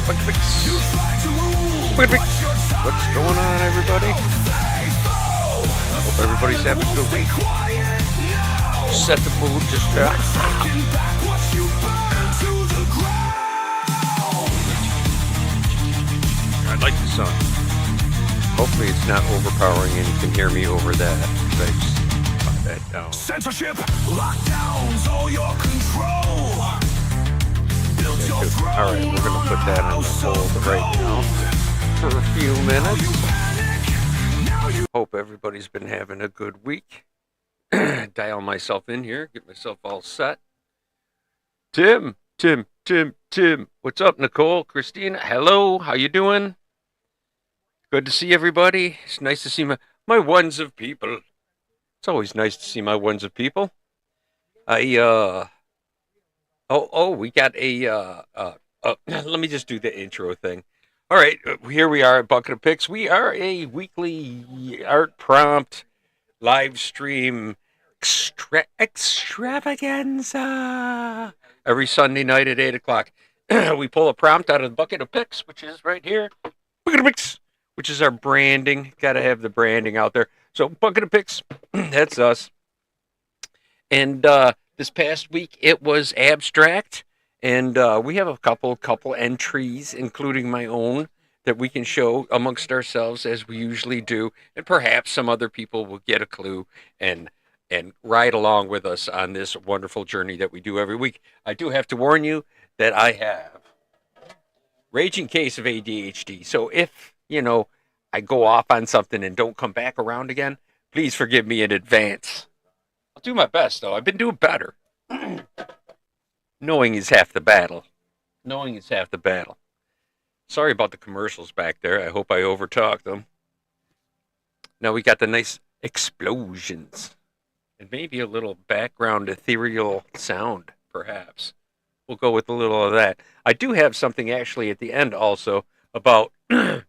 What's going on, everybody? Hope everybody's having a good week. Set the mood just I like the song. Hopefully it's not overpowering and you can hear me over that. I just cut that down. Censorship, lockdowns, all your control. Alright, we're going to put that on the hold right now for a few minutes. Hope everybody's been having a good week. Dial myself in here, get myself all set. Tim. What's up, Nicole? Christina, hello, how you doing? Good to see everybody. It's nice to see my ones of people. It's always nice to see my ones of people. We got a let me just do the intro thing. All right, here we are at Bucket of Picks. We are a weekly art prompt live stream extravaganza every Sunday night at 8 o'clock. We pull a prompt out of the Bucket of Picks, which is right here. Bucket of Picks, which is our branding. Got to have the branding out there. So Bucket of Picks, that's us. And this past week it was abstract. And we have a couple entries, including my own, that we can show amongst ourselves as we usually do. And perhaps some other people will get a clue and ride along with us on this wonderful journey that we do every week. I do have to warn you that I have raging case of ADHD. So if, I go off on something and don't come back around again, please forgive me in advance. I'll do my best, though. I've been doing better. Knowing is half the battle. Sorry about the commercials back there. I hope I overtalked them. Now we got the nice explosions. And maybe a little background ethereal sound, perhaps. We'll go with a little of that. I do have something actually at the end also about... I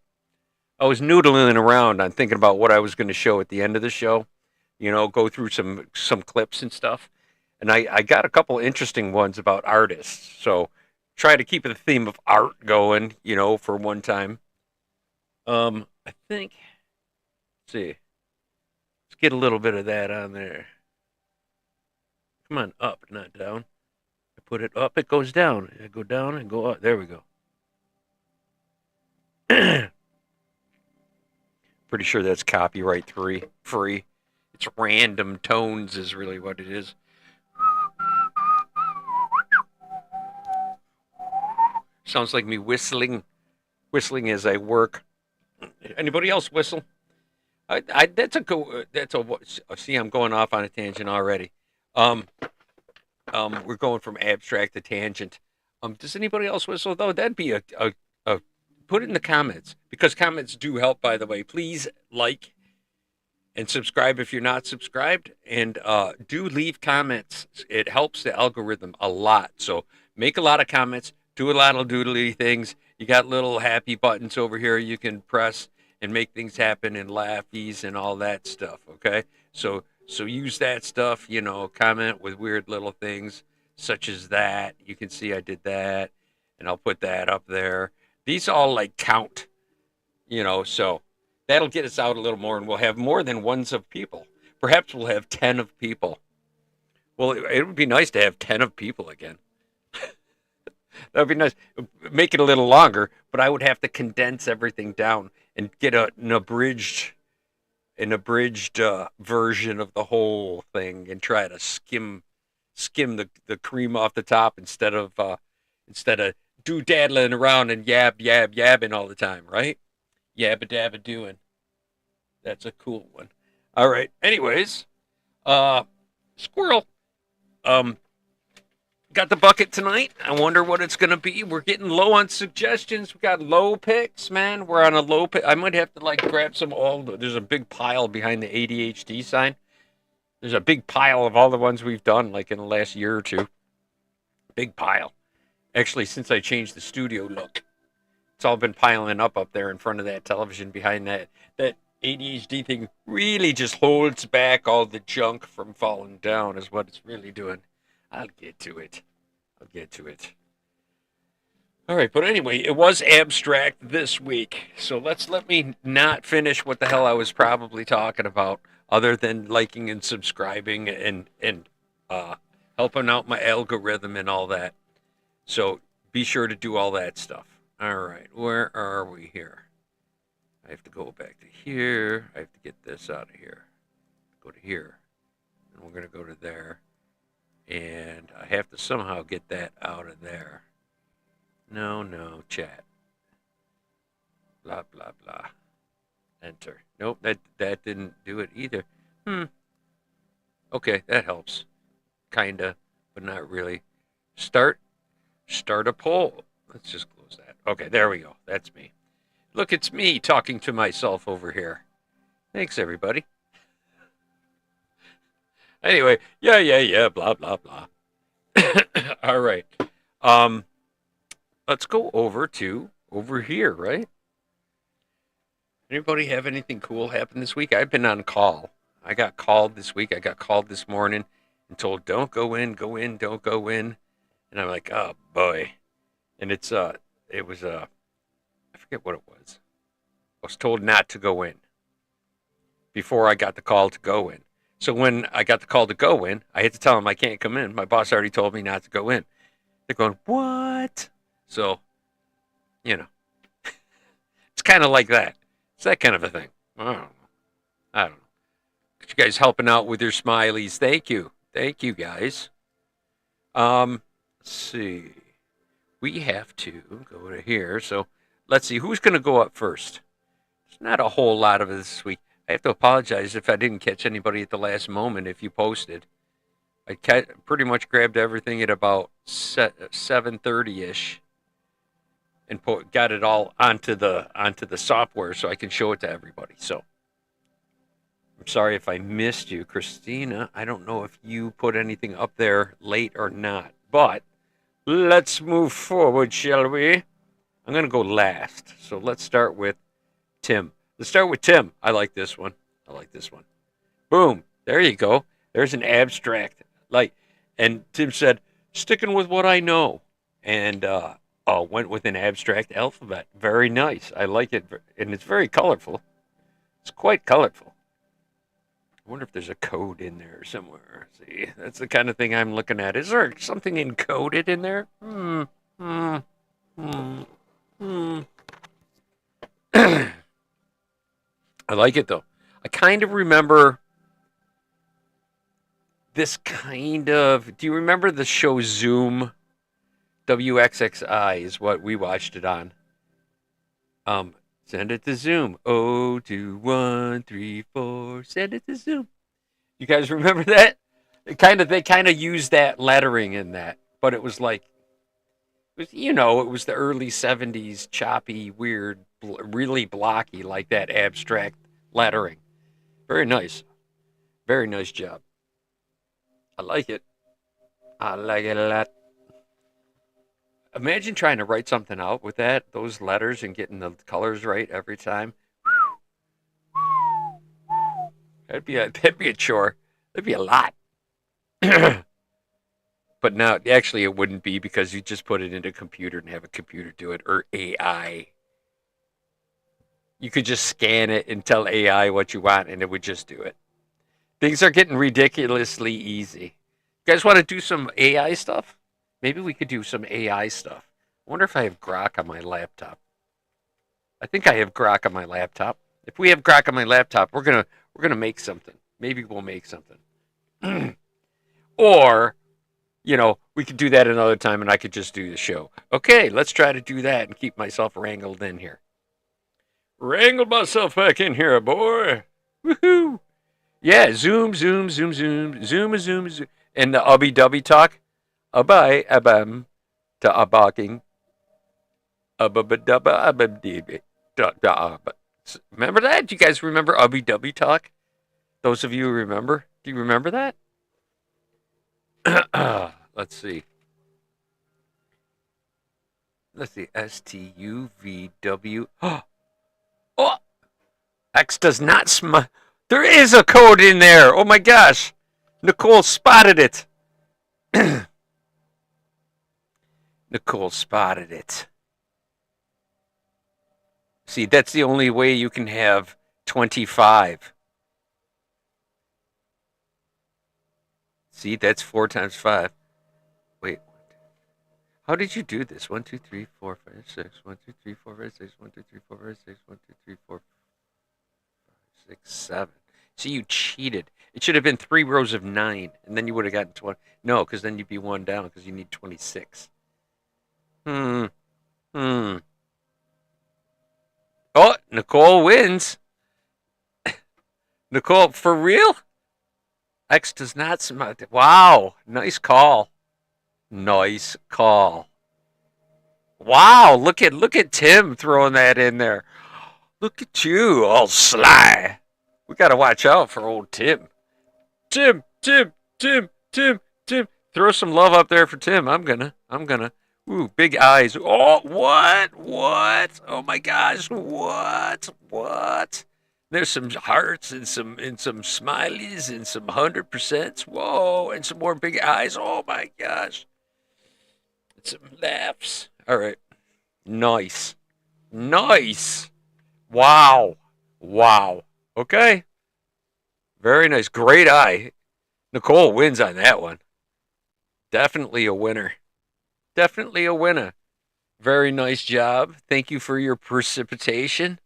was noodling around on thinking about what I was going to show at the end of the show. Go through some clips and stuff. And I got a couple interesting ones about artists. So try to keep the theme of art going, for one time. I think, let's see. Let's get a little bit of that on there. Come on, up, not down. I put it up, it goes down. I go down and go up. There we go. Pretty sure that's copyright free. It's random tones is really what it is. Sounds like me whistling as I work. Anybody else whistle? See, I'm going off on a tangent already. We're going from abstract to tangent. Does anybody else whistle though? That'd be a put it in the comments, because comments do help, by the way. Please like and subscribe if you're not subscribed, and do leave comments. It helps the algorithm a lot. So make a lot of comments. Do a lot of doodly things. You got little happy buttons over here you can press and make things happen, and laughies and all that stuff, okay? So use that stuff, comment with weird little things such as that. You can see I did that, and I'll put that up there. These all count, so that'll get us out a little more, and we'll have more than ones of people. Perhaps we'll have 10 of people. Well, it would be nice to have 10 of people again. That would be nice. Make it a little longer, but I would have to condense everything down and get an abridged version of the whole thing, and try to skim the cream off the top instead of do-daddling around and yabbing all the time, right? Yabba-dabba doing. That's a cool one. All right. Anyways, squirrel. Got the bucket tonight. I wonder what it's going to be. We're getting low on suggestions. We got low picks, man. We're on a low pick. I might have to grab some old. There's a big pile behind the ADHD sign. There's a big pile of all the ones we've done in the last year or two. Big pile. Actually, since I changed the studio look, it's all been piling up there in front of that television behind that. That ADHD thing really just holds back all the junk from falling down is what it's really doing. I'll get to it. All right, but anyway, it was abstract this week. So let me not finish what the hell I was probably talking about, other than liking and subscribing and uh, helping out my algorithm and all that. So be sure to do all that stuff. All right, where are we here? I have to go back to here. I have to get this out of here. Go to here, and we're gonna go to there, and I have to somehow get that out of there. No, no, chat. Blah blah blah. Enter. Nope, that didn't do it either. Hmm. Okay, that helps. Kinda, but not really. Start a poll. Let's just close that. Okay, there we go. That's me. Look, it's me talking to myself over here. Thanks, everybody. Anyway, yeah, blah blah blah. All right. Um, let's go over here, right? Anybody have anything cool happen this week? I've been on call. I got called this week. I got called this morning and told, "Don't go in, go in, don't go in." And I'm like, "Oh boy." And it was I forget what it was. I was told not to go in before I got the call to go in. So when I got the call to go in, I had to tell them I can't come in. My boss already told me not to go in. They're going, "What?" So, you know, it's kind of like that. It's that kind of a thing. I don't know. I don't know. You guys helping out with your smileys. Thank you. Thank you, guys. Let's see. We have to go to here. So let's see. Who's going to go up first? There's not a whole lot of it this week. I have to apologize if I didn't catch anybody at the last moment if you posted. I pretty much grabbed everything at about 7:30ish and got it all onto the software so I can show it to everybody. So I'm sorry if I missed you, Christina. I don't know if you put anything up there late or not, but let's move forward, shall we? I'm going to go last. So let's start with Tim. Let's start with Tim. I like this one. I like this one. Boom. There you go. There's an abstract. And Tim said, sticking with what I know. And went with an abstract alphabet. Very nice. I like it. And it's very colorful. It's quite colorful. I wonder if there's a code in there somewhere. See, that's the kind of thing I'm looking at. Is there something encoded in there? I like it though. I kind of remember this kind of. Do you remember the show Zoom? WXXI is what we watched it on. Send it to Zoom. 02134. Send it to Zoom. You guys remember that? They kind of used that lettering in that, but it was like, it was the early '70s, choppy, weird, really blocky, like that abstract lettering. Very nice. Very nice job. I like it. I like it a lot. Imagine trying to write something out with those letters, and getting the colors right every time. That'd be a chore. That'd be a lot. But now, actually, it wouldn't be, because you just put it into a computer and have a computer do it, or AI. You could just scan it and tell AI what you want, and it would just do it. Things are getting ridiculously easy. You guys want to do some AI stuff? Maybe we could do some AI stuff. I wonder if I have Grok on my laptop. I think I have Grok on my laptop. If we have Grok on my laptop, we're gonna make something. Maybe we'll make something. Or, we could do that another time, and I could just do the show. Okay, let's try to do that and keep myself wrangled in here. Wrangled myself back in here, boy. Woohoo! Yeah, zoom, zoom, zoom, zoom, zoom, zoom, zoom. And the ubby dubby talk. Abay, abam, to abaking. Ababadaba, ababdibi. Remember that? Do you guys remember ubby dubby talk? Those of you who remember? Do you remember that? Let's see. Let's see. STUVW. Oh! X does not smile. There is a code in there. Oh my gosh. Nicole spotted it. Nicole spotted it. See, that's the only way you can have 25. See, that's 4 times 5. Wait, how did you do this? 1, 2, 3, 4, 5, 6. 1, 2, 3, 4, 5, 6. 1, 2, 3, 4, 5, 6. 1, 2, 3, 4, 5, 6, 7. See, you cheated. It should have been 3 rows of 9, and then you would have gotten 20. No, because then you'd be 1 down because you need 26. Hmm. Hmm. Oh, Nicole wins. Nicole, for real? X does not smell. Wow. Nice call. Nice call. Wow. Look at Tim throwing that in there. Look at you, all sly. We gotta watch out for old Tim. Tim. Throw some love up there for Tim. I'm gonna. Ooh, big eyes. Oh, what? What? Oh my gosh, what? What? There's some hearts and some smileys and some 100%. Whoa, and some more big eyes. Oh my gosh. And some laughs. All right. Nice. Nice. Wow. Wow. Okay. Very nice. Great eye. Nicole wins on that one. Definitely a winner. Definitely a winner. Very nice job. Thank you for your precipitation.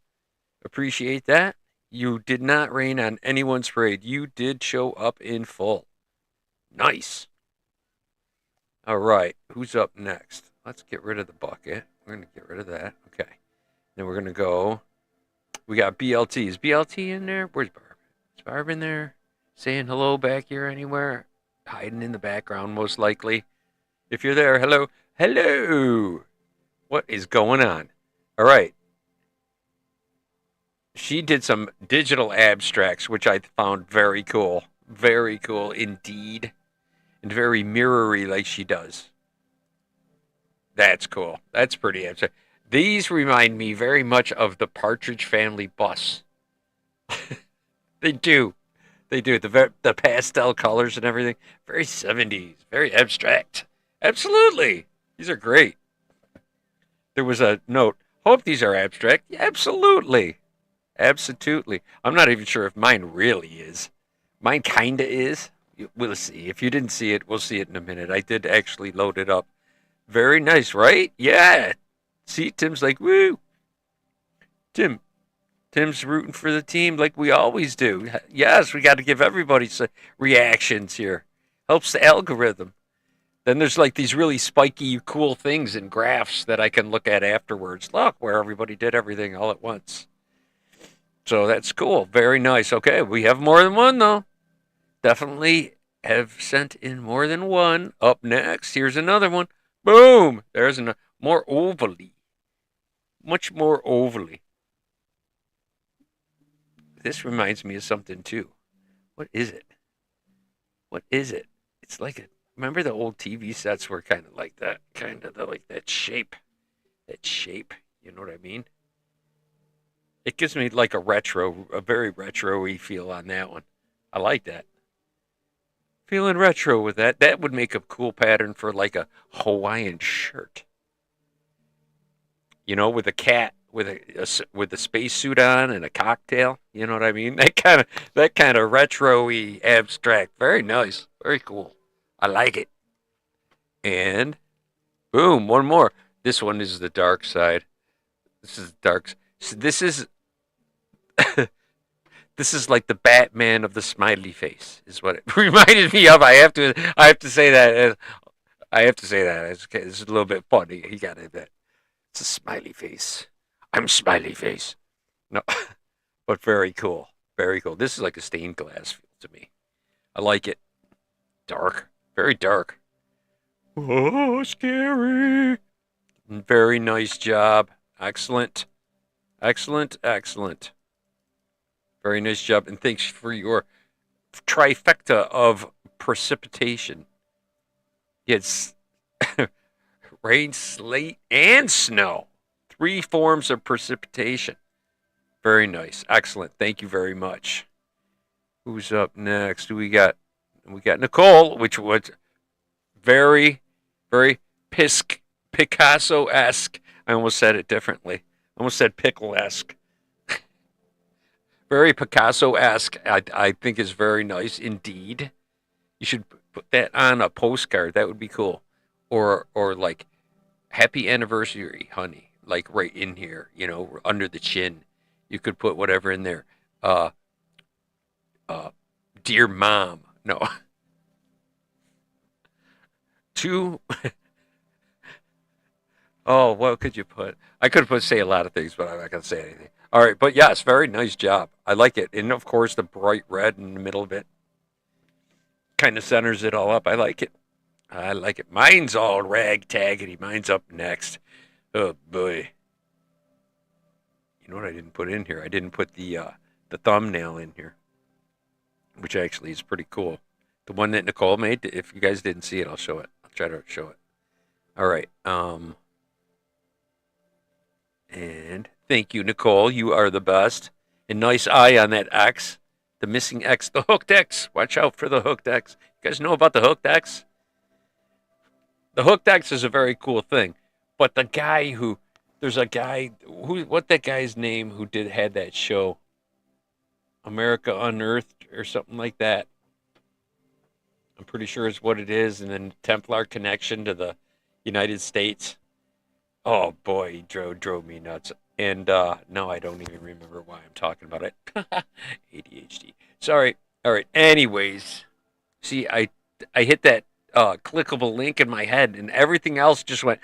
Appreciate that. You did not rain on anyone's parade. You did show up in full. Nice. All right. Who's up next? Let's get rid of the bucket. We're going to get rid of that. Okay. Then we're going to go. We got BLT. Is BLT in there? Where's Barb? Is Barb in there? Saying hello back here anywhere? Hiding in the background, most likely. If you're there, hello. Hello. What is going on? All right. She did some digital abstracts, which I found very cool. Very cool indeed. And very mirrory like she does. That's cool. That's pretty abstract. These remind me very much of the Partridge Family bus. They do. They do. The pastel colors and everything. Very 70s. Very abstract. Absolutely. These are great. There was a note. Hope these are abstract. Yeah, absolutely. Absolutely. I'm not even sure if mine really is. Mine kinda is. We'll see. If you didn't see it, we'll see it in a minute. I did actually load it up. Very nice, right? Yeah. See, Tim's like, woo. Tim's rooting for the team like we always do. Yes, we got to give everybody some reactions here. Helps the algorithm. Then there's like these really spiky, cool things in graphs that I can look at afterwards. Look, where everybody did everything all at once. So that's cool. Very nice. Okay, we have more than one, though. Definitely have sent in more than one. Up next, here's another one. Boom! There's another. More ovally. Much more ovally. This reminds me of something, too. What is it? What is it? It's like a. Remember the old TV sets were kind of like that? Kind of like that shape. That shape. You know what I mean? It gives me like a very retro-y feel on that one. I like that. Feeling retro with that. That would make a cool pattern for like a Hawaiian shirt. You know, with a cat with a spacesuit on and a cocktail. You know what I mean? That kind of retro-y abstract. Very nice. Very cool. I like it. And boom, one more. This one is the dark side. This is dark. So this is this is like the Batman of the smiley face, is what it reminded me of. I have to say that. I have to say that. It's a little bit funny. You got it. It's a smiley face. I'm smiley face. No, but very cool. Very cool. This is like a stained glass feel to me. I like it. Dark. Very dark. Oh, scary. Very nice job. Excellent. Excellent. Excellent. Very nice job. And thanks for your trifecta of precipitation. It's rain, slate, and snow. 3 forms of precipitation. Very nice. Excellent. Thank you very much. Who's up next? Who we got? We got Nicole, which was very, very Picasso-esque. I almost said it differently. Almost said pickle-esque. Very Picasso-esque. I think is very nice indeed. You should put that on a postcard. That would be cool. Or like happy anniversary, honey. Like right in here, under the chin. You could put whatever in there. Uh dear mom. No. Two. Oh, what could you put? I could put say a lot of things, but I'm not gonna say anything. All right, but yes, very nice job. I like it. And of course the bright red in the middle of it kind of centers it all up. I like it. I like it. Mine's all ragtaggedy. Mine's up next. Oh boy. You know what I didn't put in here? I didn't put the thumbnail in here, which actually is pretty cool. The one that Nicole made. If you guys didn't see it, I'll show it. I'll try to show it. All right. And thank you, Nicole. You are the best. And nice eye on that X. The missing X. The hooked X. Watch out for the hooked X. You guys know about the hooked X? The hooked X is a very cool thing. But the guy who, there's a guy what that guy's name who had that show, America Unearthed or something like that. I'm pretty sure it's what it is. And then Templar connection to the United States. Oh boy, he drove me nuts. And no, I don't even remember why I'm talking about it. ADHD. Sorry. All right. Anyways, see, I hit that clickable link in my head, and everything else just went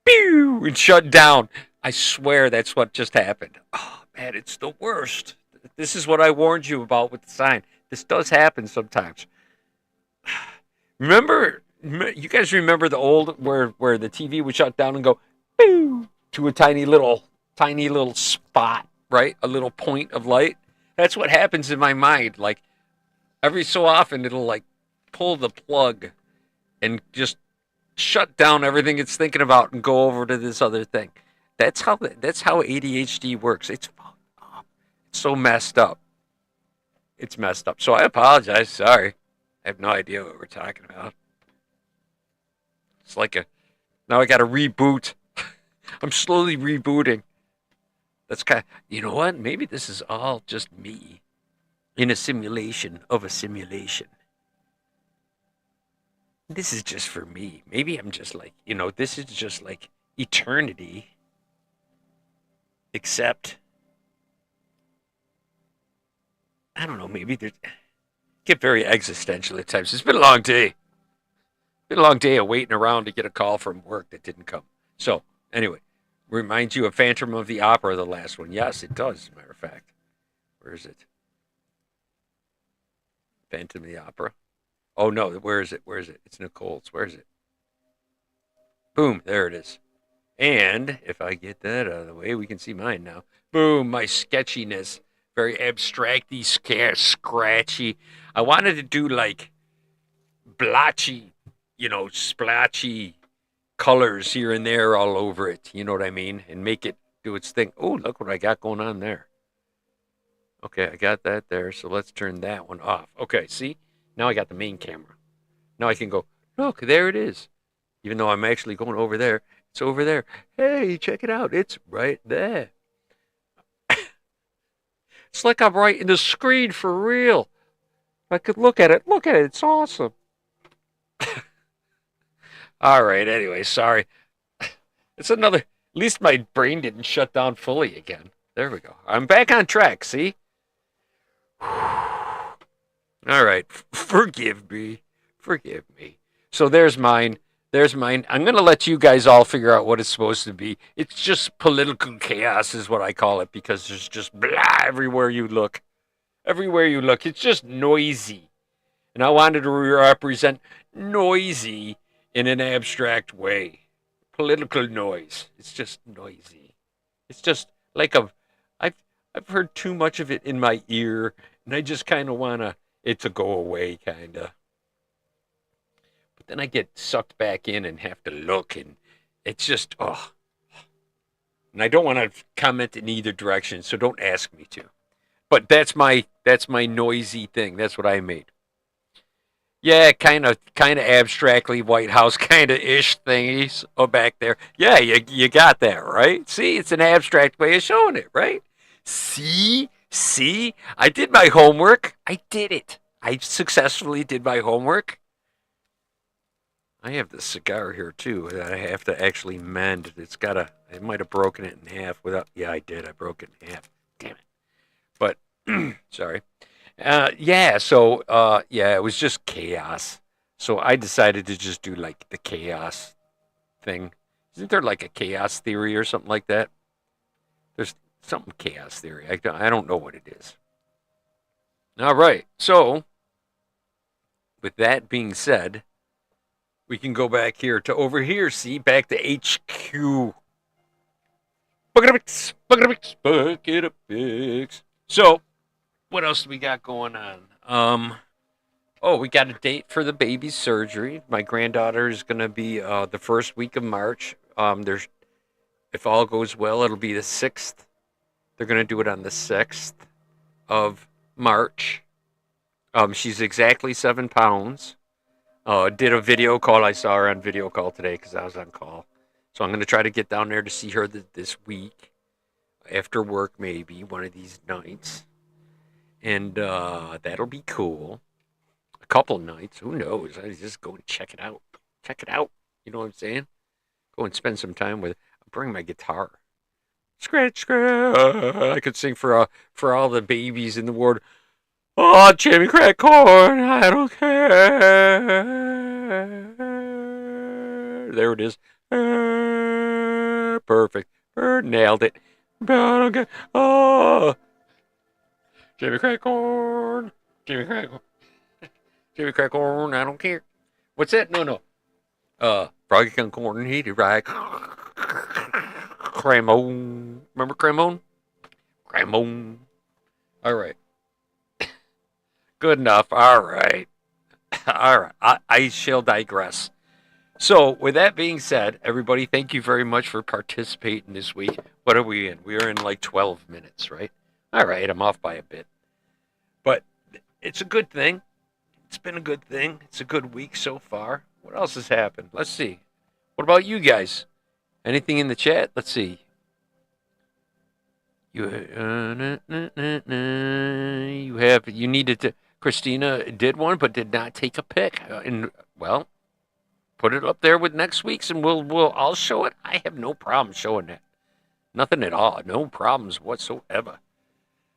pew and shut down. I swear that's what just happened. Oh man, it's the worst. This is what I warned you about with the sign. This does happen sometimes. Remember, you guys remember the old where the TV would shut down and go pew to a tiny little spot, right? A little point of light. That's what happens in my mind. Like every so often, it'll like pull the plug and just shut down everything it's thinking about and go over to this other thing. That's how ADHD works. It's so messed up. It's messed up. So I apologize. Sorry. I have no idea what we're talking about. It's like now I got to reboot. I'm slowly rebooting. That's you know what? Maybe this is all just me in a simulation of a simulation. This is just for me. Maybe I'm just like, this is just like eternity. Except, I don't know, maybe get very existential at times. It's been a long day. Been a long day of waiting around to get a call from work that didn't come. So, anyway, reminds you of Phantom of the Opera, the last one. Yes, it does, as a matter of fact. Where is it? Phantom of the Opera. Oh, no, where is it? Where is it? It's Nicole's. Where is it? Boom, there it is. And if I get that out of the way, we can see mine now. Boom, my sketchiness. Very abstracty, scratchy. I wanted to do like blotchy, splotchy colors here and there all over it. You know what I mean? And make it do its thing. Oh, look what I got going on there. Okay, I got that there. So let's turn that one off. Okay, see? Now I got the main camera. Now I can go, look, there it is. Even though I'm actually going over there. It's over there. Hey, check it out. It's right there. It's like I'm right in the screen for real. I could look at it. Look at it. It's awesome. All right. Anyway, sorry. It's another. At least my brain didn't shut down fully again. There we go. I'm back on track. See? All right. Forgive me. Forgive me. So there's mine. There's mine. I'm going to let you guys all figure out what it's supposed to be. It's just political chaos is what I call it because there's just blah everywhere you look. Everywhere you look. It's just noisy. And I wanted to represent noisy in an abstract way. Political noise. It's just noisy. It's just like I've heard too much of it in my ear, and I just kind of want it to go away, kind of. But then I get sucked back in and have to look, and it's just, oh. And I don't want to comment in either direction, so don't ask me to. But that's my noisy thing. That's what I made. Yeah, kind of abstractly White House kind of ish thingies back there. Yeah, you got that right. See, it's an abstract way of showing it, right? See, I did my homework. I did it. I successfully did my homework. I have this cigar here too that I have to actually mend. I might have broken it in half without. Yeah, I did. I broke it in half. Damn it. But sorry. Yeah, it was just chaos. So I decided to just do like the chaos thing. Isn't there like a chaos theory or something like that? There's something chaos theory. I don't know what it is. All right. So with that being said, we can go back here to over here. See, back to HQ. Bucket of pigs. So what else do we got going on? Oh, we got a date for the baby's surgery. My granddaughter is going to be the first week of March. If all goes well, it'll be the 6th. They're going to do it on the 6th of March. She's exactly 7 pounds. Did a video call. I saw her on video call today because I was on call. So I'm going to try to get down there to see her this week after work, maybe one of these nights. And that'll be cool. A couple nights, who knows? I just go and check it out. Check it out. You know what I'm saying? Go and spend some time with it. I'll bring my guitar. Scratch, scratch. I could sing for all the babies in the ward. Oh, Jimmy Crack Corn, I don't care. There it is. Perfect. Nailed it. Oh, Jimmy Crack Corn. Jimmy Crack Corn. Jimmy Crack Corn, I don't care. What's that? No. Froggy Can Corn, heated right. Cremone. Remember Cremone? Cremone. All right. Good enough. All right. All right. I shall digress. So, with that being said, everybody, thank you very much for participating this week. What are we in? We are in like 12 minutes, right? All right. I'm off by a bit. But it's a good thing. It's been a good thing. It's a good week so far. What else has happened? Let's see. What about you guys? Anything in the chat? Let's see. You needed to. Christina did one, but did not take a pic. And well, put it up there with next week's, and I'll show it. I have no problem showing that. Nothing at all. No problems whatsoever.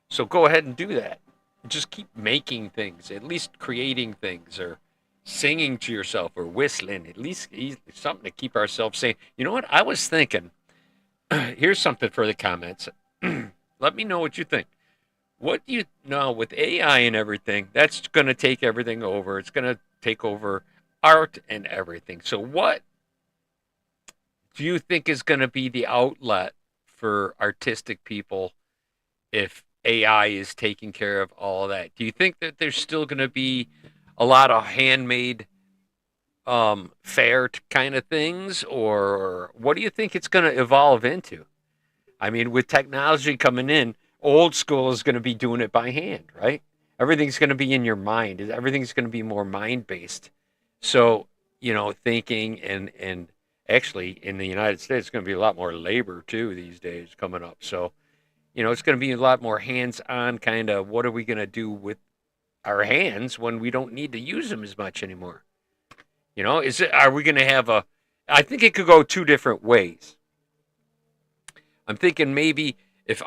So go ahead and do that. Just keep making things. At least creating things, or singing to yourself, or whistling. At least something to keep ourselves sane. You know what? I was thinking. Here's something for the comments. Let me know what you think. What do you know with AI and everything? That's going to take everything over. It's going to take over art and everything. So, what do you think is going to be the outlet for artistic people if AI is taking care of all of that? Do you think that there's still going to be a lot of handmade fair kind of things, or what do you think it's going to evolve into? I mean, with technology coming in, old school is going to be doing it by hand, right? Everything's going to be in your mind. Everything's going to be more mind based. So, thinking and actually in the United States, it's going to be a lot more labor too these days coming up. So, it's going to be a lot more hands on kind of what are we going to do with our hands when we don't need to use them as much anymore? Are we going to have I think it could go two different ways. I'm thinking maybe if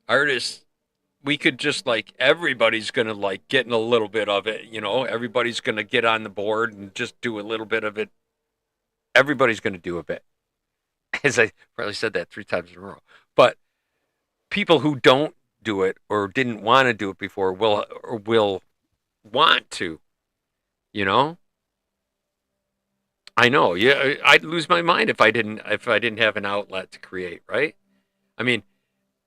artists, we could just like everybody's gonna like get in a little bit of it. Everybody's gonna get on the board and just do a little bit of it. Everybody's gonna do a bit. As I probably said that 3 times in a row. But people who don't do it or didn't want to do it before will want to. I know. Yeah, I'd lose my mind if I didn't have an outlet to create, right? I mean,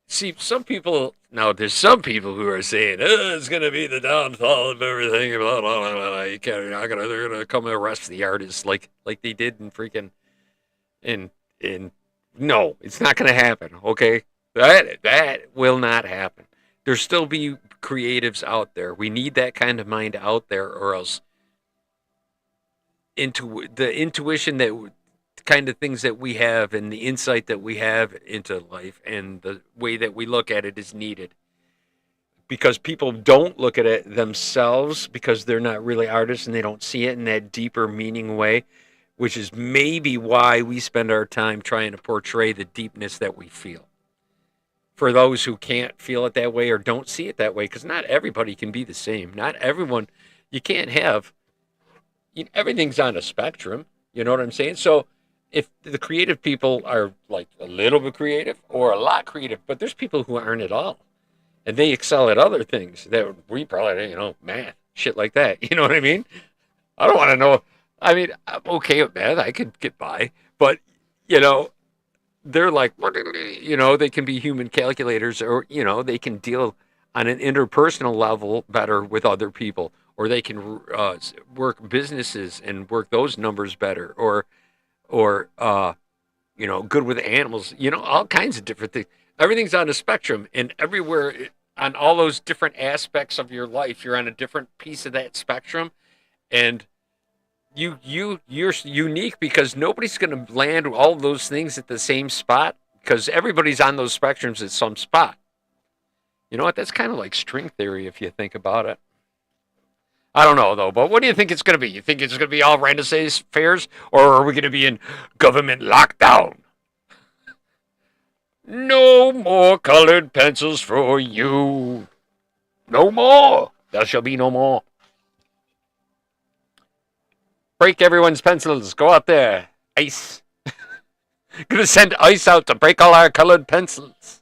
see, there's some people who are saying, it's going to be the downfall of everything, blah, blah, blah, blah. They're going to come arrest the artists like they did in freaking, no, it's not going to happen, okay? That will not happen. There'll still be creatives out there. We need that kind of mind out there, or else into the intuition that kind of things that we have and the insight that we have into life and the way that we look at it is needed because people don't look at it themselves because they're not really artists and they don't see it in that deeper meaning way, which is maybe why we spend our time trying to portray the deepness that we feel. For those who can't feel it that way or don't see it that way, because not everybody can be the same. Not everyone, you can't have, everything's on a spectrum. You know what I'm saying? So if the creative people are like a little bit creative or a lot creative, but there's people who aren't at all and they excel at other things that we probably, math, shit like that. You know what I mean? I don't want to know. I mean, I'm okay with math. I could get by, but you know, they're like, they can be human calculators, or they can deal on an interpersonal level better with other people, or they can work businesses and work those numbers better, or good with animals. All kinds of different things. Everything's on a spectrum, and everywhere on all those different aspects of your life, you're on a different piece of that spectrum, and you're unique because nobody's going to land all those things at the same spot because everybody's on those spectrums at some spot. You know what? That's kind of like string theory if you think about it. I don't know though, but what do you think it's going to be? You think it's going to be all Renaissance fairs, or are we going to be in government lockdown? No more colored pencils for you. No more. There shall be no more. Break everyone's pencils. Go out there. Ice. Gonna send ice out to break all our colored pencils.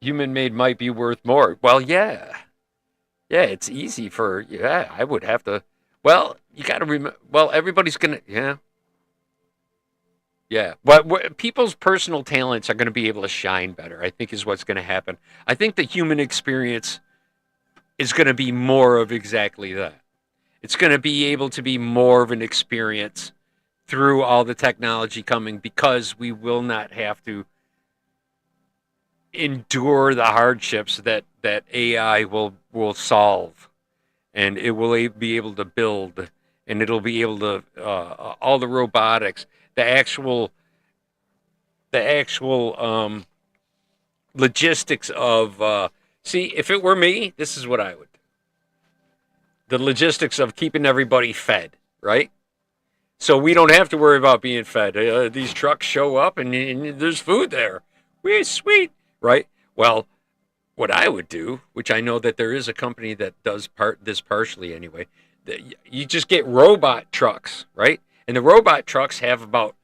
Human made might be worth more. Well, yeah. Yeah, it's easy I would have to. Well, you got to remember. Well, everybody's gonna. Yeah. Yeah. But people's personal talents are going to be able to shine better, I think, is what's going to happen. I think the human experience is going to be more of exactly that. It's going to be able to be more of an experience through all the technology coming because we will not have to endure the hardships that AI will solve, and it will be able to build, and it'll be able to all the robotics, the actual logistics of see, if it were me, this is what I would do. The logistics of keeping everybody fed, right? So we don't have to worry about being fed. These trucks show up and there's food there. We're sweet, right? Well, what I would do, which I know that there is a company that does this partially anyway, that you just get robot trucks, right? And the robot trucks have about,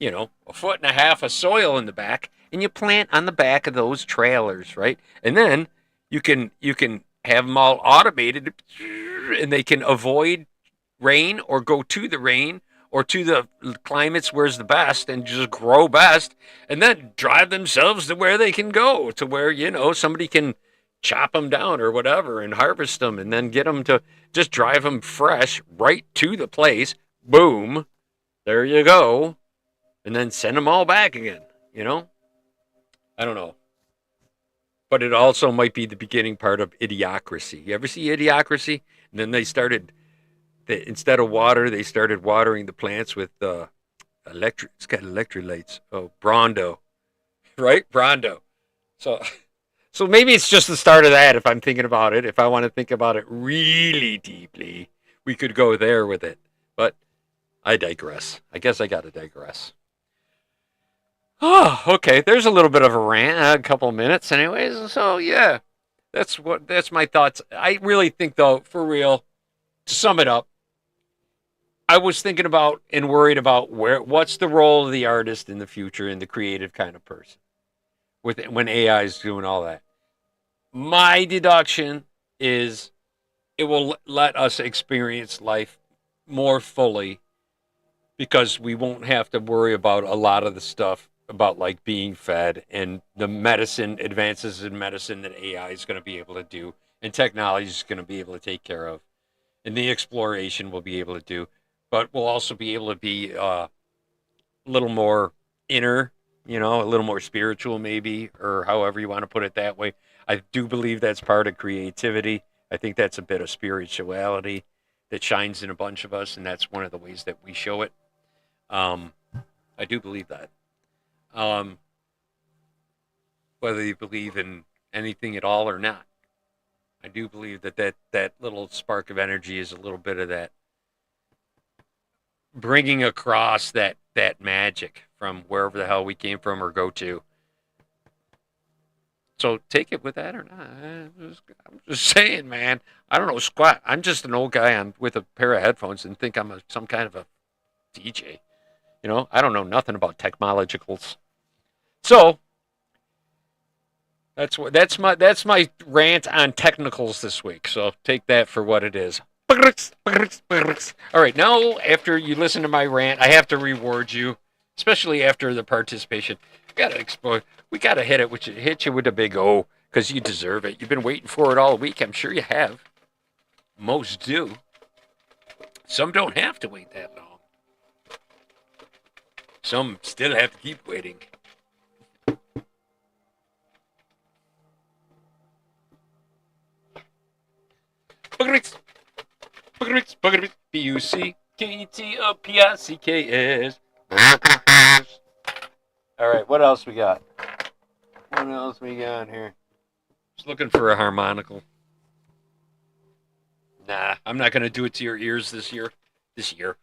a foot and a half of soil in the back, and you plant on the back of those trailers, right? And then you can have them all automated, and they can avoid rain or go to the rain or to the climates where's the best and just grow best, and then drive themselves to where they can go, to where somebody can chop them down or whatever and harvest them and then get them to just drive them fresh right to the place. Boom, there you go, and then send them all back again. I don't know, but it also might be the beginning part of Idiocracy. You ever see Idiocracy? And then instead of water, they started watering the plants with electric. It's got electrolytes. Oh, Brondo, right? Brondo. So, so maybe it's just the start of that. If I'm thinking about it, if I want to think about it really deeply, we could go there with it. But I digress. I guess I got to digress. Oh, okay. There's a little bit of a rant, a couple of minutes, anyways. So yeah, that's my thoughts. I really think, though, for real, to sum it up, I was thinking about and worried about what's the role of the artist in the future and the creative kind of person when AI is doing all that. My deduction is it will let us experience life more fully because we won't have to worry about a lot of the stuff about like being fed and the medicine advances in medicine that AI is going to be able to do and technology is going to be able to take care of and the exploration we'll be able to do, but we'll also be able to be a little more inner, a little more spiritual maybe, or however you want to put it that way. I do believe that's part of creativity, I think that's a bit of spirituality that shines in a bunch of us, and that's one of the ways that we show it. Um, I do believe that. Um, whether you believe in anything at all or not, I do believe that little spark of energy is a little bit of that bringing across that magic from wherever the hell we came from or go to. So take it with that or not. I'm just saying, man. I don't know squat. I'm just an old guy with a pair of headphones and think I'm some kind of a DJ. I don't know nothing about technologicals. So that's my rant on technicals this week. So take that for what it is. All right, now after you listen to my rant, I have to reward you, especially after the participation. We gotta hit you with a big O because you deserve it. You've been waiting for it all week. I'm sure you have. Most do. Some don't have to wait that long. Some still have to keep waiting. Buckets. All right, what else we got? What else we got here? Just looking for a harmonical. Nah, I'm not gonna do it to your ears this year. This year.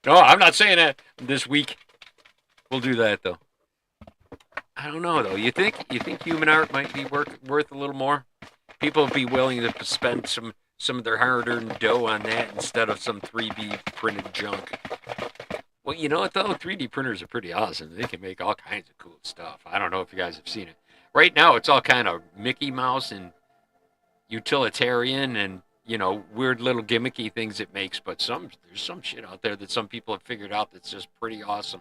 No, I'm not saying that this week. We'll do that though. I don't know though. You think human art might be worth a little more? People would be willing to spend some of their hard-earned dough on that instead of some 3D printed junk. Well, you know what though? 3D printers are pretty awesome. They can make all kinds of cool stuff. I don't know if you guys have seen it. Right now, it's all kind of Mickey Mouse and utilitarian and weird little gimmicky things it makes. But there's some shit out there that some people have figured out that's just pretty awesome.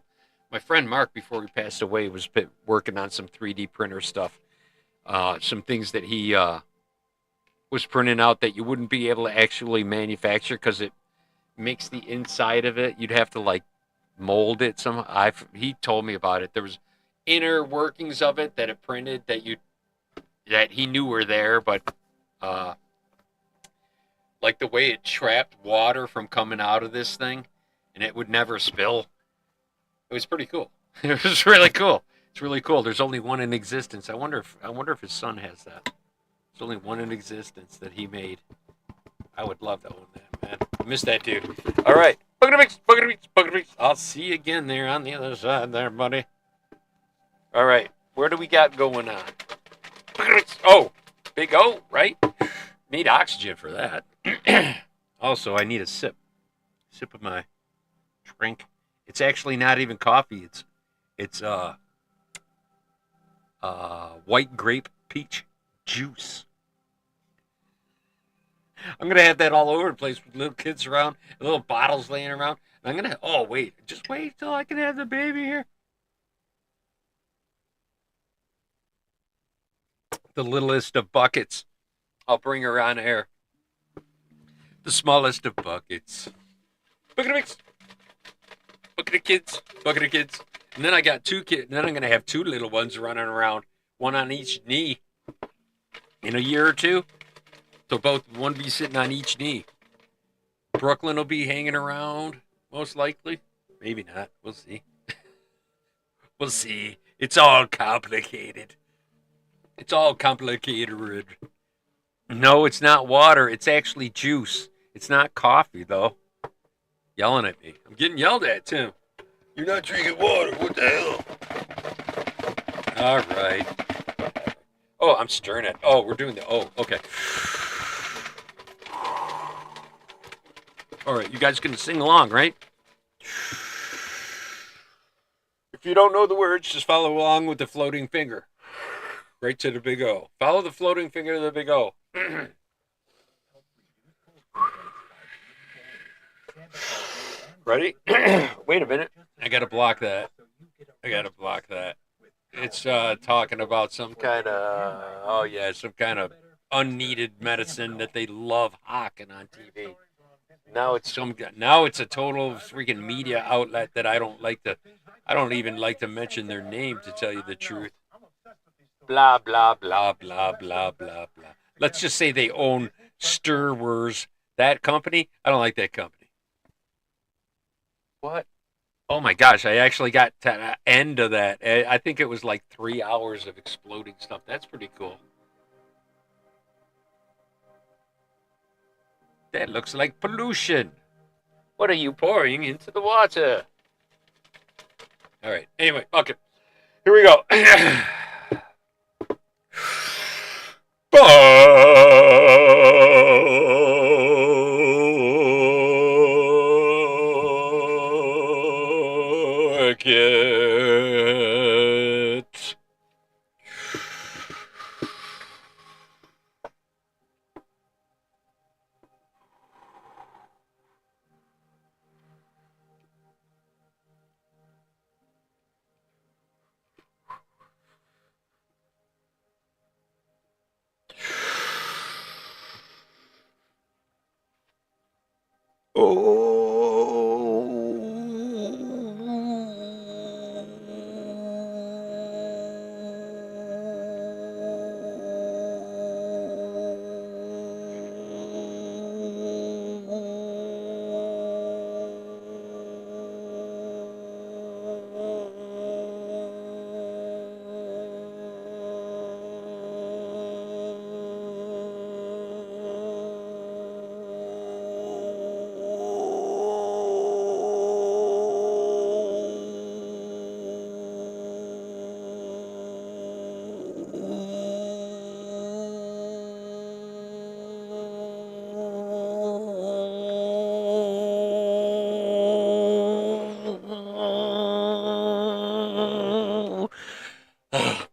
My friend Mark, before he passed away, was working on some 3D printer stuff. Some things that he was printing out that you wouldn't be able to actually manufacture because it makes the inside of it. You'd have to like mold it somehow. He told me about it. There was inner workings of it that it printed that he knew were there, but like the way it trapped water from coming out of this thing and it would never spill. It was pretty cool. It was really cool. It's really cool. There's only one in existence. I wonder if his son has that. There's only one in existence that he made. I would love that one, man. I miss that dude. All right. Bucket. I'll see you again there on the other side there, buddy. All right. Where do we got going on? Oh, big O, right? Need oxygen for that. Also, I need a sip. Sip of my drink. It's actually not even coffee. It's white grape peach juice. I'm gonna have that all over the place with little kids around, little bottles laying around. And I'm gonna. Oh wait, just wait till I can have the baby here. The littlest of buckets. I'll bring her on air. The smallest of buckets. Bucket of mix. Bucket of kids. Bucket of kids. And then I got two kids. Then I'm gonna have two little ones running around, one on each knee. In a year or two. So one be sitting on each knee. Brooklyn will be hanging around, most likely. Maybe not. We'll see. We'll see. It's all complicated. It's all complicated. No, it's not water. It's actually juice. It's not coffee, though. Yelling at me. I'm getting yelled at, too. You're not drinking water. What the hell? All right. Oh, I'm stirring it. Oh, we're doing the... Oh, okay. All right, you guys can sing along, right? If you don't know the words, just follow along with the floating finger. Right to the big O. Follow the floating finger to the big O. Ready? Wait a minute. I gotta block that. It's talking about some kind of unneeded medicine that they love hawking on TV. Now it's a total freaking media outlet that I don't even like to mention their name to tell you the truth. Blah blah blah blah blah blah blah. let's just say they own Star Wars, that company. I don't like that company. What? Oh my gosh, I actually got to the end of that. I think it was like 3 hours of exploding stuff. That's pretty cool. That looks like pollution. What are you pouring into the water? All right. Anyway, okay. Here we go. Bucket.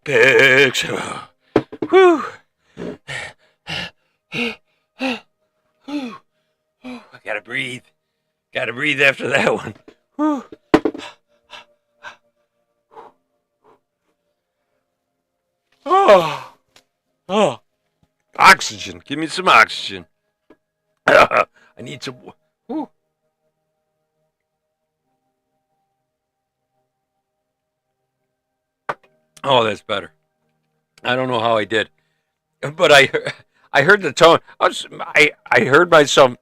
Picture. Whew. I gotta breathe. Gotta breathe after that one. Whew. Oh, oh, oxygen. Give me some oxygen. I need some. Whew. Oh, that's better. I don't know how I did, but I heard the tone. I heard myself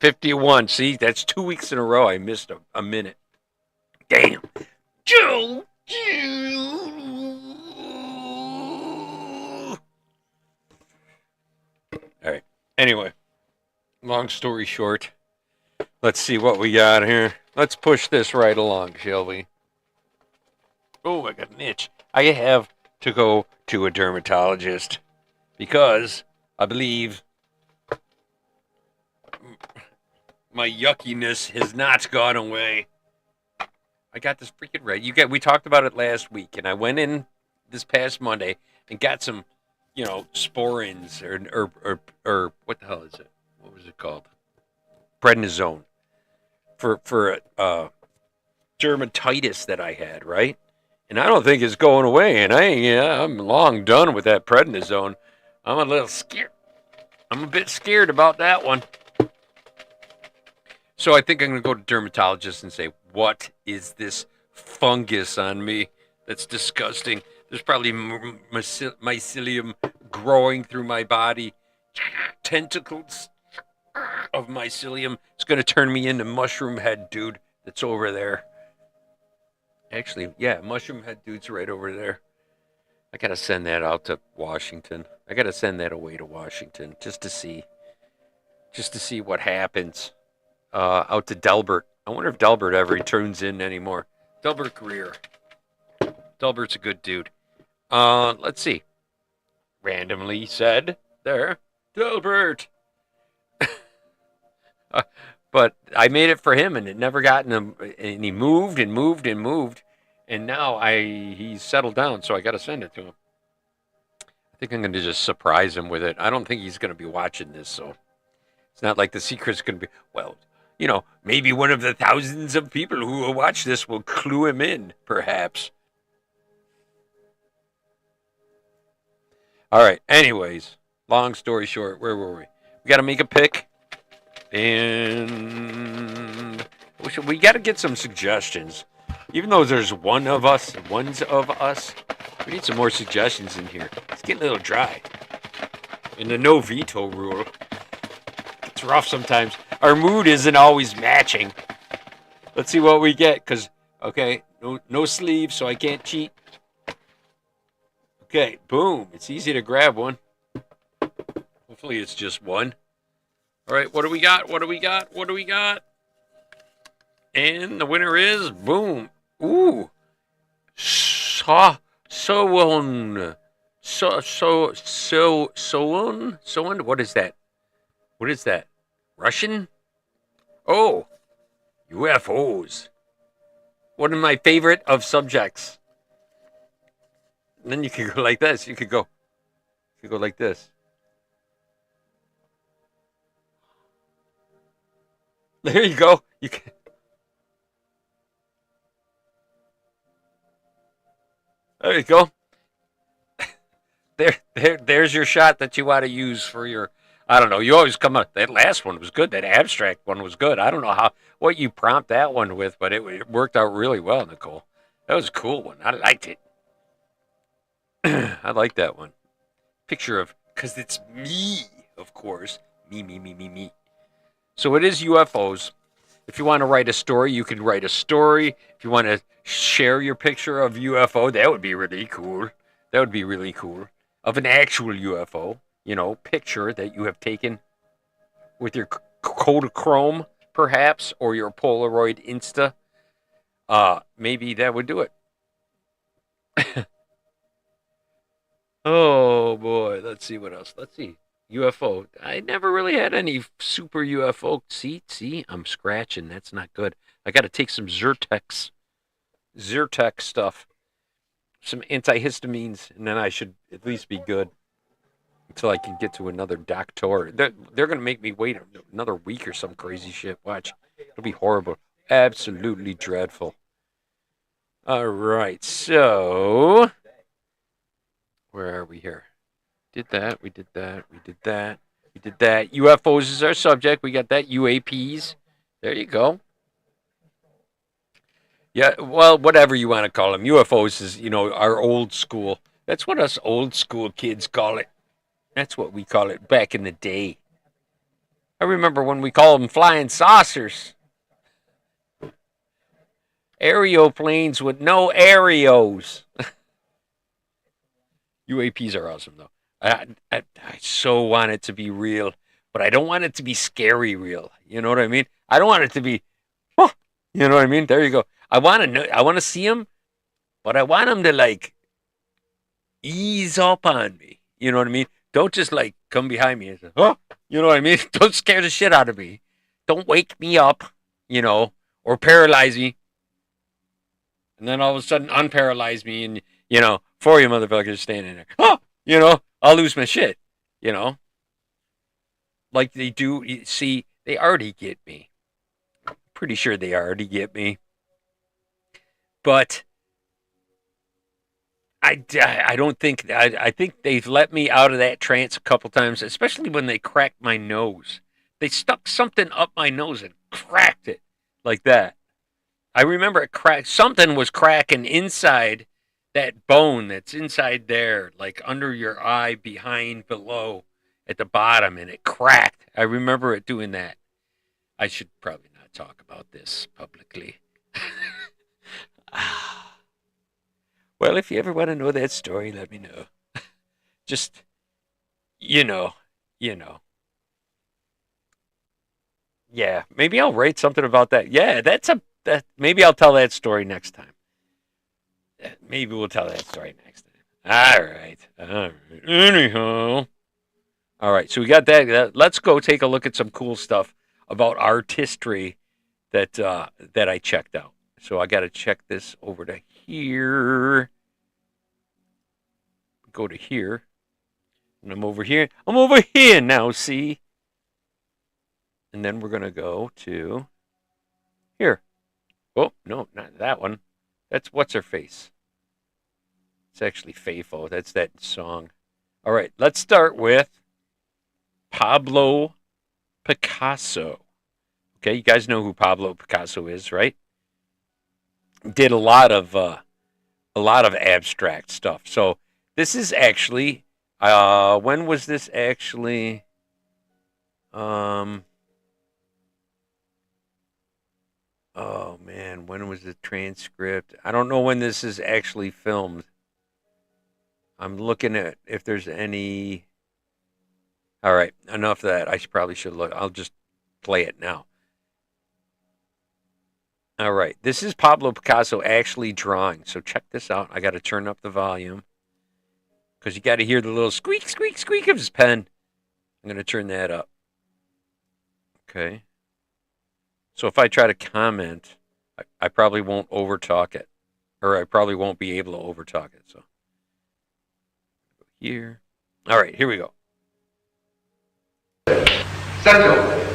51. See, that's 2 weeks in a row. I missed a minute. Damn. Joe. All right. Anyway, long story short, let's see what we got here. Let's push this right along, shall we? Oh, I got an itch. I have to go to a dermatologist because I believe my yuckiness has not gone away. I got this freaking red. We talked about it last week, and I went in this past Monday and got some, sporins or what the hell is it? What was it called? Prednisone for dermatitis that I had, right? And I don't think it's going away. And I'm long done with that prednisone. I'm a little scared. I'm a bit scared about that one. So I think I'm going to go to dermatologist and say, what is this fungus on me? That's disgusting. There's probably mycelium growing through my body. Tentacles of mycelium. It's going to turn me into mushroom head dude that's over there. Actually, yeah, mushroom head dude's right over there. I got to send that out to Washington. I got to send that away to Washington just to see what happens. Out to Delbert. I wonder if Delbert ever returns in anymore. Delbert Greer. Delbert's a good dude. Let's see. Randomly said there, Delbert. But I made it for him, and it never got him. And he moved and moved and moved, and now he's settled down. So I got to send it to him. I think I'm going to just surprise him with it. I don't think he's going to be watching this, so it's not like the secret's going to be well. Maybe one of the thousands of people who will watch this will clue him in, perhaps. All right. Anyways, long story short, where were we? We got to make a pick, and we got to get some suggestions. Even though there's ones of us, we need some more suggestions in here. It's getting a little dry. And the no veto rule. It's rough sometimes. Our mood isn't always matching. Let's see what we get, because, okay, no sleeves, so I can't cheat. Okay, boom. It's easy to grab one. Hopefully it's just one. All right, what do we got? What do we got? What do we got? And the winner is, boom. Ooh. Soon. What is that? What is that? Russian? Oh, UFOs. One of my favorite of subjects. And then you could go like this. You could go like this. There you go. You can. There you go. There's your shot that you want to use for your. I don't know. You always come up. That last one was good. That abstract one was good. I don't know what you prompt that one with, but it worked out really well, Nicole. That was a cool one. I liked it. I like that one. Picture of, because it's me, of course. Me. So it is UFOs. If you want to write a story, you can write a story. If you want to share your picture of UFO, that would be really cool. That would be really cool. Of an actual UFO, picture that you have taken with your Kodachrome, perhaps, or your Polaroid Insta. Maybe that would do it. Oh boy, let's see what else. Let's see. UFO. I never really had any super UFO. See, I'm scratching. That's not good. I got to take some Zyrtec stuff, some antihistamines, and then I should at least be good until I can get to another doctor. They're going to make me wait another week or some crazy shit. Watch. It'll be horrible. Absolutely dreadful. All right, so where are we here? We did that. We did that. UFOs is our subject. We got that. UAPs. There you go. Yeah, well, whatever you want to call them. UFOs is, our old school. That's what us old school kids call it. That's what we call it back in the day. I remember when we called them flying saucers. Aeroplanes with no aerios. UAPs are awesome, though. I so want it to be real, but I don't want it to be scary real. You know what I mean? I don't want it to be, oh, you know what I mean? There you go. I want to know. I want to see them, but I want them to ease up on me. You know what I mean? Don't just come behind me and say, oh, you know what I mean? Don't scare the shit out of me. Don't wake me up, or paralyze me, and then all of a sudden unparalyze me, and four of you motherfuckers standing there. Oh, I'll lose my shit, like they do. See, they already get me. Pretty sure they already get me. But I don't think, I think they've let me out of that trance a couple times, especially when they cracked my nose. They stuck something up my nose and cracked it like that. I remember it cracked. Something was cracking inside that bone that's inside there, like under your eye, behind, below, at the bottom, and it cracked. I remember it doing that. I should probably not talk about this publicly. Well, if you ever want to know that story, let me know. Just, you know. Yeah, maybe I'll write something about that. Yeah, maybe I'll tell that story next time. Maybe we'll tell that story next time. All right. Anyhow. All right, so we got that. Let's go take a look at some cool stuff about artistry that I checked out. So I got to check this over to here. Go to here. And I'm over here. I'm over here now, see? And then we're going to go to here. Oh, no, not that one. That's What's Her Face. It's actually Fafo. That's that song. All right, let's start with Pablo Picasso. Okay, you guys know who Pablo Picasso is, right? Did a lot of abstract stuff. So this is actually When was this actually? Um. Oh man, when was the transcript? I don't know when this is actually filmed. I'm looking at if there's any. All right, enough of that. Probably should look. I'll just play it now. All right, this is Pablo Picasso actually drawing. So check this out. I got to turn up the volume because you got to hear the little squeak, squeak, squeak of his pen. I'm going to turn that up. Okay. So if I try to comment, I probably won't overtalk it, or I probably won't be able to overtalk it. So here. All right, here we go. Central.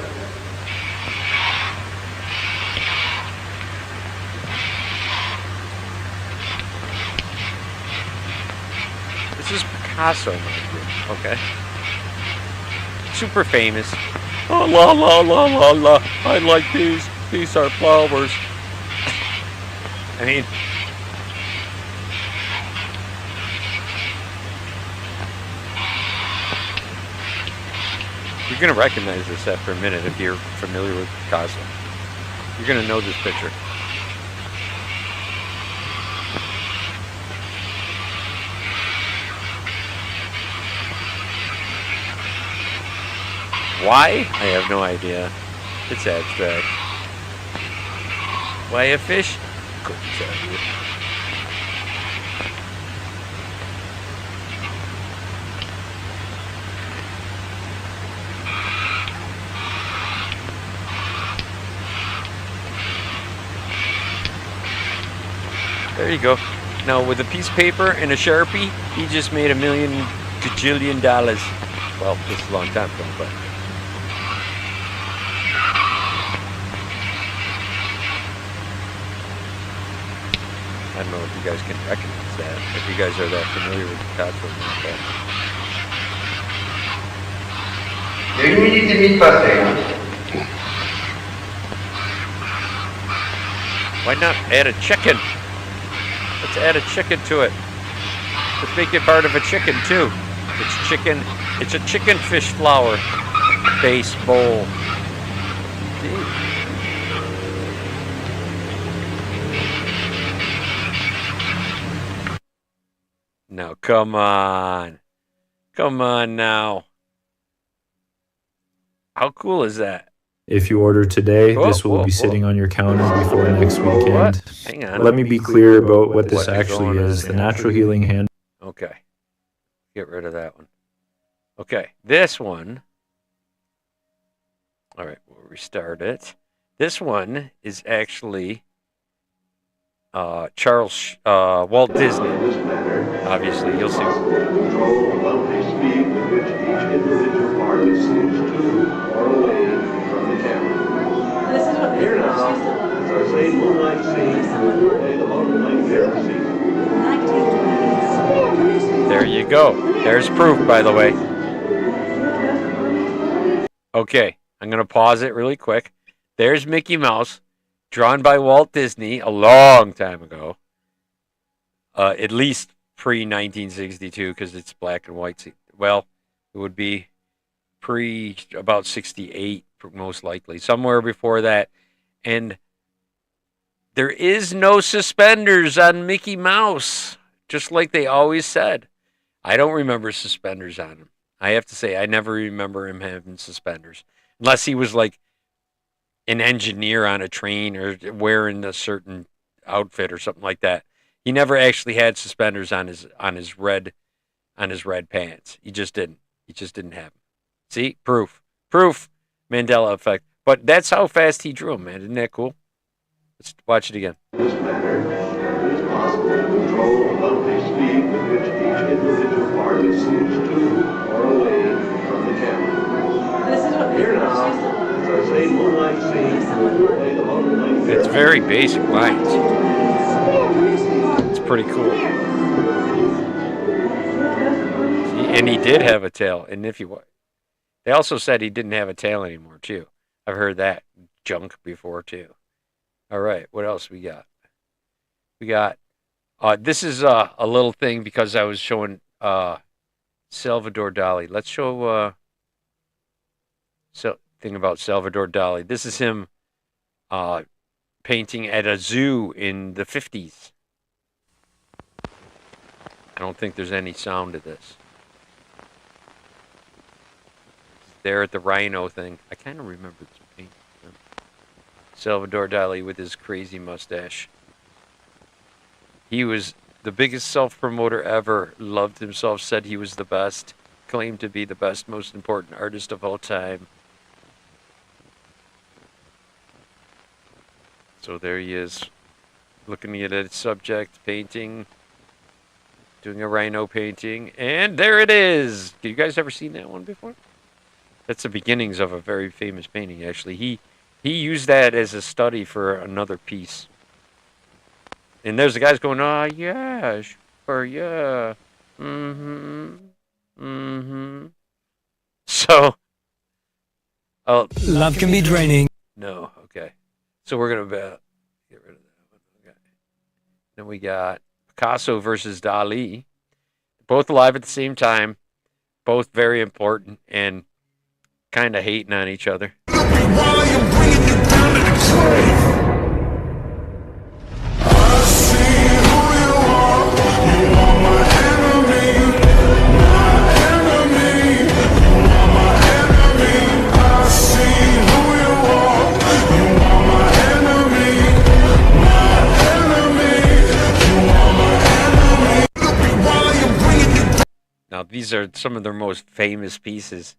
This is Picasso, mind you. Okay. Super famous. Oh, la, la, la, la, la. I like these. These are flowers. I mean, you're going to recognize this after a minute if you're familiar with Picasso. You're going to know this picture. Why? I have no idea. It's abstract. Why a fish? Couldn't tell you. There you go. Now with a piece of paper and a Sharpie, he just made $1 million gajillion. Well, this is a long time ago, but I don't know if you guys can recognize that. If you guys are that familiar with Picasso or not. You need to meet first. Why not add a chicken? Let's add a chicken to it. Let's make it part of a chicken too. It's chicken. It's a chicken fish flour base bowl. Now, come on. Come on now. How cool is that? If you order today, this will be sitting on your counter before next weekend. Hang on. Let me be clear about what this actually is. The natural healing hand. Okay. Get rid of that one. Okay. This one. All right. We'll restart it. This one is actually Walt Disney. Obviously, you'll see. Control about the speed with which each individual part is seems to or away from the camera. This is what Here now, as our same moonlight scene will play the moonlight fair scene. There you go. There's proof, by the way. Okay, I'm going to pause it really quick. There's Mickey Mouse, drawn by Walt Disney a long time ago. At least pre-1962, because it's black and white. Well, it would be pre about 68, most likely. Somewhere before that. And there is no suspenders on Mickey Mouse, just like they always said. I don't remember suspenders on him. I have to say, I never remember him having suspenders. Unless he was like an engineer on a train or wearing a certain outfit or something like that. He never actually had suspenders on his red pants. He just didn't have them. See? Proof. Mandela effect. But that's how fast he drew them, man. Isn't that cool? Let's watch it again. This manner, it is possible to control about the speed with which each individual part is seems to or away from the camera. This is what Here now, as our same moonlight scene will play the moonlight fair. It's very basic lines. It's pretty cool. See, and he did have a tail. And they also said he didn't have a tail anymore too. I've heard that junk before too. All right, what else we got? We got this is a little thing because I was showing Salvador Dali. Let's show thing about Salvador Dali. This is him painting at a zoo in the 50s. I don't think there's any sound to this. There at the rhino thing. I kind of remember this painting. Salvador Dali with his crazy mustache. He was the biggest self-promoter ever, loved himself, said he was the best, claimed to be the best, most important artist of all time. So there he is, looking at a subject, painting, doing a rhino painting, and there it is! You guys ever seen that one before? That's the beginnings of a very famous painting, actually. He used that as a study for another piece. And there's the guys going, yeah, sure, yeah. So, love can be draining. No, okay. So we're going to get rid of that one. Okay. Then we got Picasso versus Dali. Both alive at the same time. Both very important and kind of hating on each other. While you're bringing you down to the grave. I see who you are. You are my enemy. My enemy. You are my enemy. I see who you are. You are my enemy. My enemy. You are my enemy. While you're bringing you down. Now, these are some of their most famous pieces.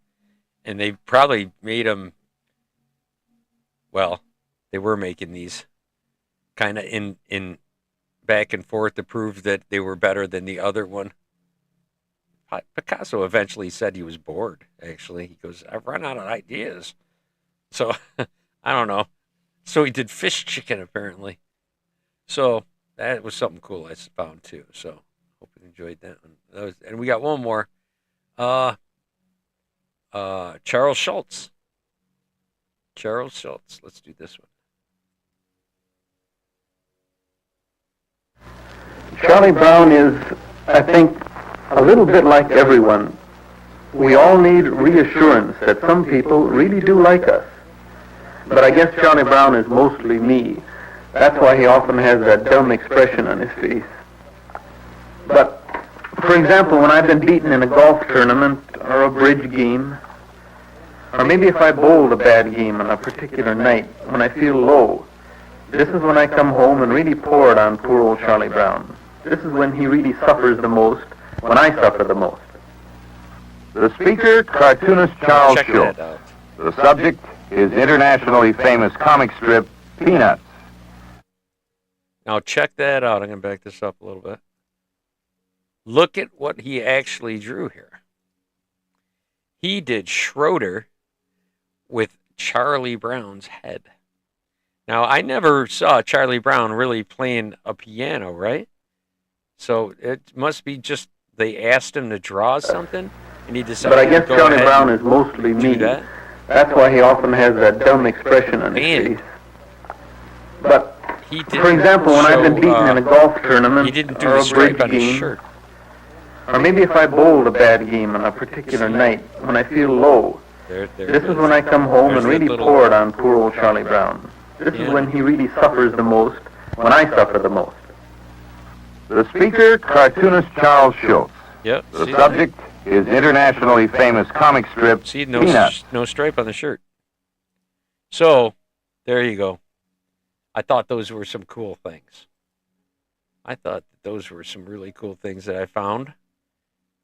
And they probably made them, well, they were making these kind of in back and forth to prove that they were better than the other one. Picasso eventually said he was bored, actually. He goes, I've run out of ideas. So, I don't know. So he did Fish Chicken, apparently. So, that was something cool I found, too. So, hope you enjoyed that one. And we got one more. Charles Schultz. Charles Schultz. Let's do this one. Charlie Brown is, I think, a little bit like everyone. We all need reassurance that some people really do like us. But I guess Charlie Brown is mostly me. That's why he often has that dumb expression on his face. But, for example, when I've been beaten in a golf tournament or a bridge game, or maybe if I bowled a bad game on a particular night when I feel low, this is when I come home and really pour it on poor old Charlie Brown. This is when he really suffers the most, when I suffer the most. The speaker, cartoonist Charles Check Schultz. that out. The subject, his internationally famous comic strip, Peanuts. Now check that out. I'm going to back this up a little bit. Look at what he actually drew here. He did Schroeder with Charlie Brown's head. Now, I never saw Charlie Brown really playing a piano, right? So it must be just they asked him to draw something, and he decided But I guess to go Charlie ahead Brown and is mostly do me. that. That's why he often has that dumb expression on his Man. face. But, He for didn't example, when I've been show, beaten in a golf he tournament didn't do or the a bridge stripe on his game, shirt. or maybe if I bowled a bad game on a particular night when I feel low, There this is when I come home There's and that really little- pour it on poor old Charlie Brown. This Yeah. is when he really suffers the most, when I suffer the most. The speaker, cartoonist Charles Schultz. Yep. The See, subject, his internationally famous comic strip, see no Peanuts. no stripe on the shirt. So, there you go. I thought those were some cool things. I thought that those were some really cool things that I found.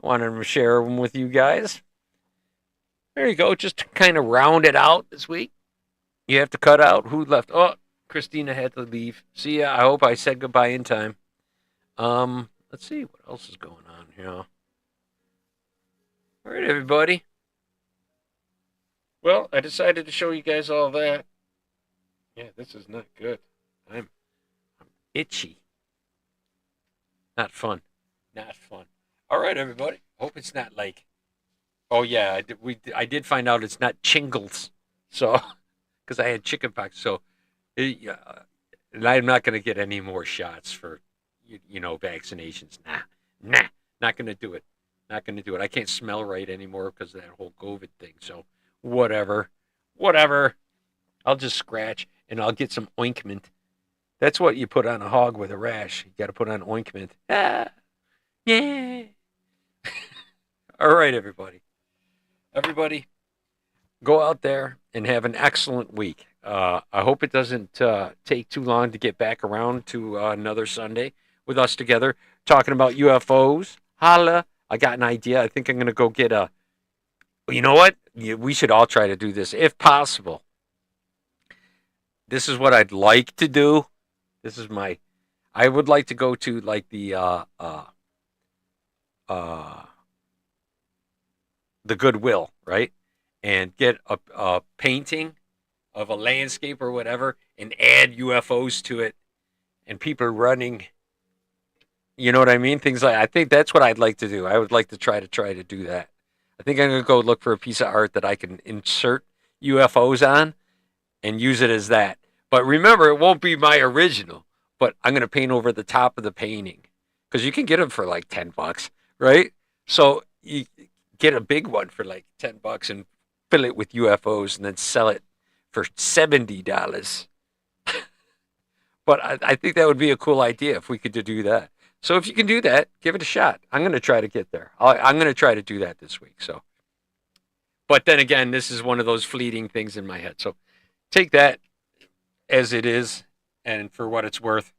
I wanted to share them with you guys. There you go. Just to kind of round it out this week. You have to cut out who left. Oh, Christina had to leave. See ya. I hope I said goodbye in time. Let's see what else is going on here. All right, everybody. Well, I decided to show you guys all that. Yeah, this is not good. I'm itchy. Not fun. Not fun. All right, everybody. Hope it's not like. Oh yeah, I did find out it's not shingles. So, because I had chickenpox. So, and I'm not going to get any more shots for, vaccinations. Nah, not going to do it. Not going to do it. I can't smell right anymore because of that whole COVID thing. So whatever. Whatever. I'll just scratch and I'll get some ointment. That's what you put on a hog with a rash. You got to put on ointment. Ah, yeah. All right, everybody. Everybody, go out there and have an excellent week. I hope it doesn't take too long to get back around to another Sunday with us together talking about UFOs. Holla. I got an idea. I think I'm going to go get a. You know what? We should all try to do this if possible. This is what I'd like to do. This is my. I would like to go to like the Goodwill, right? And get a painting of a landscape or whatever and add UFOs to it and people running. You know what I mean? Things like I think that's what I'd like to do. I would like to try to do that. I think I'm going to go look for a piece of art that I can insert UFOs on and use it as that. But remember, it won't be my original, but I'm going to paint over the top of the painting because you can get them for like $10, right? So you get a big one for like $10 and fill it with UFOs and then sell it for $70. But I think that would be a cool idea if we could do that. So if you can do that, give it a shot. I'm going to try to get there. I'm going to try to do that this week. So, but then again, this is one of those fleeting things in my head. So take that as it is and for what it's worth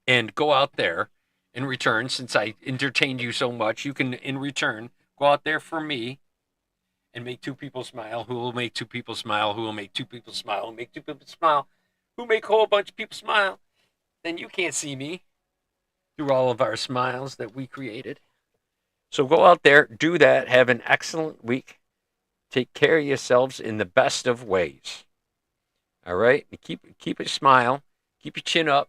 and go out there in return. Since I entertained you so much, you can in return go out there for me and make two people smile, who will make two people smile, who will make two people smile, who make two people smile, who make a whole bunch of people smile. Then you can't see me through all of our smiles that we created. So go out there, do that, have an excellent week. Take care of yourselves in the best of ways. All right? Keep a smile. Keep your chin up.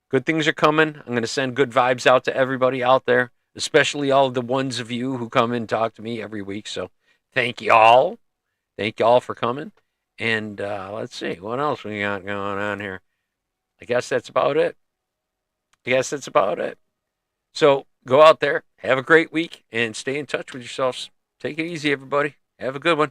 Good things are coming. I'm going to send good vibes out to everybody out there, especially all of the ones of you who come and talk to me every week. So thank you all. Thank you all for coming. And let's see, what else we got going on here? I guess that's about it. So go out there, have a great week, and stay in touch with yourselves. Take it easy, everybody. Have a good one.